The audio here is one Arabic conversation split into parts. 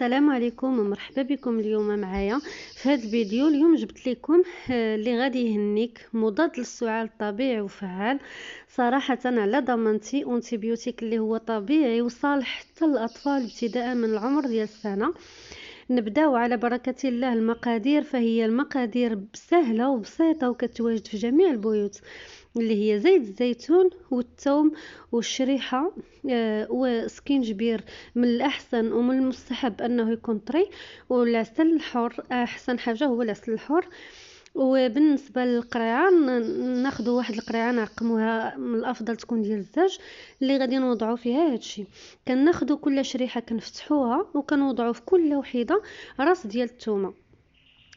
السلام عليكم ومرحبا بكم اليوم معايا في هذا الفيديو. اليوم جبت لكم اللي غادي يهنيك مضاد للسعال طبيعي وفعال صراحه على ضمانتي، انتيبيوتيك اللي هو طبيعي وصالح حتى للاطفال ابتداء من العمر ديال السنه. نبداو على بركه الله. المقادير فهي المقادير سهله وبسيطه وكتواجد في جميع البيوت، اللي هي زيت الزيتون والثوم والشريحه وسكينجبير. من الاحسن ومن المستحب انه يكون طري، والعسل الحر احسن حاجه هو العسل الحر. وبالنسبه للقريعه ناخذوا واحد القريعه نعقموها، من الافضل تكون ديال الزاج اللي غادي نوضعوا فيها هادشي. كناخذوا كل شريحه كنفتحوها وكنوضعوا في كل وحيده راس ديال الثومه.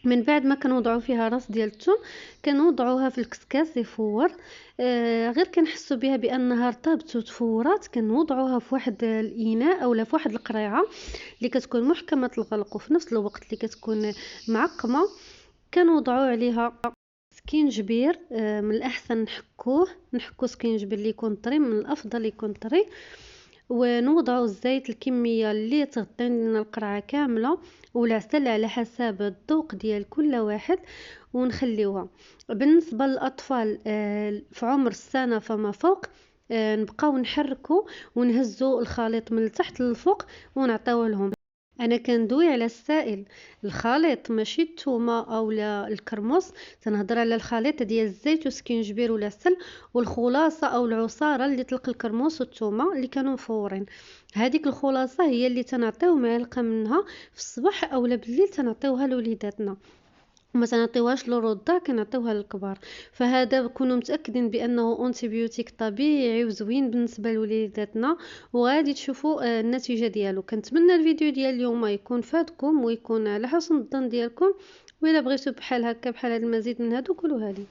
من بعد ما كنوضعوا فيها راس ديال الثوم كنوضعوها في الكسكاس يفور. غير كنحسوا بها بانها رطبت وتفورات كنوضعوها في واحد الاناء اولا في واحد القريعه اللي كتكون محكمه الغلق وفي نفس الوقت اللي كتكون معقمه. كنوضعوا عليها سكينجبير. من الاحسن نحكو سكينجبير اللي يكون طري، من الافضل يكون طري. ونوضعوا الزيت الكميه اللي تغطي لنا القرعه كامله، والعسل على حسب الذوق ديال كل واحد، ونخليوها. بالنسبه للاطفال في عمر السنه فما فوق، نبقاو نحركوا ونهزوا الخليط من التحت للفوق ونعطيوه لهم. انا كندوي على السائل، الخليط ماشي الثومه اولا الكرموس. تنهضر على الخليط ديال الزيت وسكينجبير والعسل والخلاصه او العصاره اللي تلق الكرموس والثومه اللي كانوا مفورين. هذيك الخلاصه هي اللي تنعطيو معلقه منها في الصباح اولا بالليل تنعطيوها لوليداتنا، وما تنعطيوهاش للرضع، كنعطيوها للكبار. فهذا كونوا متاكدين بانه انتيبيوتيك طبيعي وزوين بالنسبه لوليداتنا، وغادي تشوفوا النتيجه ديالو. كنتمنى الفيديو ديال اليوم يكون فادكم ويكون على حسن الظن ديالكم، وإلا بغيتوا بحال هكا بحال هذا المزيد من هادو قولوها لي.